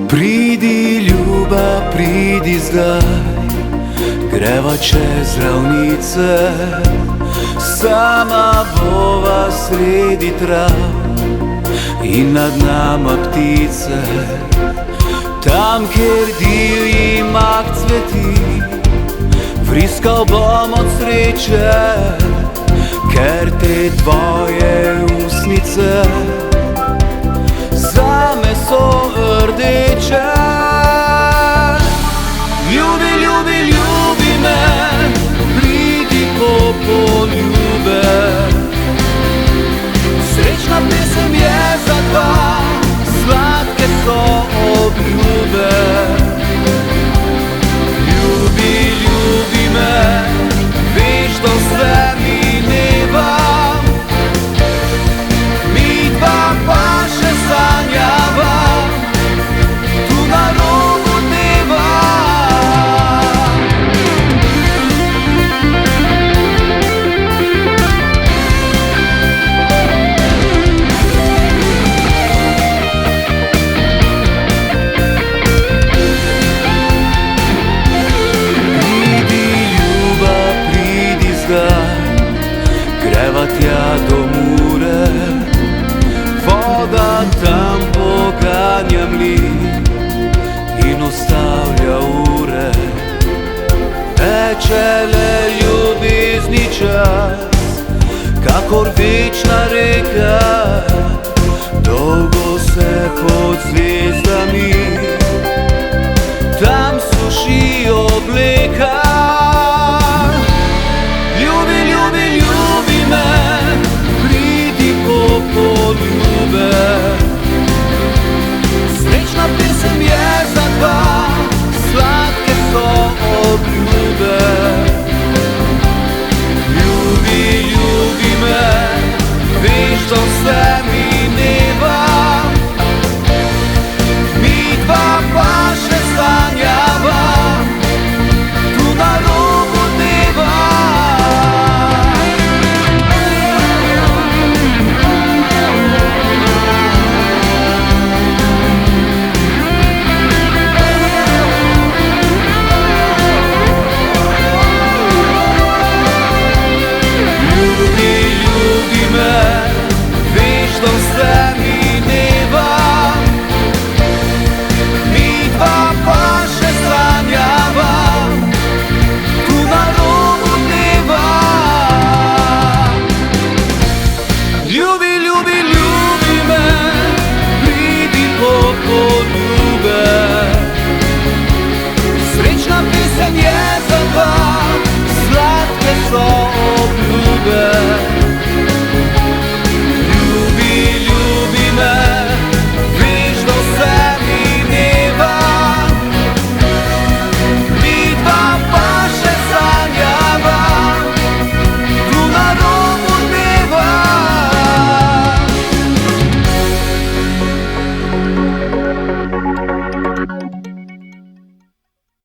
Pridi, ljubav, pridi zdaj, greva čez ravnice, sama bova sredi trav in nad nama ptice. Tam, kjer divji mak cveti, vriskal bom od sreče, ker te tvoje usnice zame so rdeče. Ljubi, ljubi, ljubi me, pridi po poljube. Srečna pesem je za dva, sladke so obljube. Ljubi, ljubi me, veš, da vse mineva, mi dva pa še sanjava tu na robu dneva. Greva tja do Mure, voda tam poganja mlin in ustavlja ure. Teče le ljubezni čas, kakor večna reka.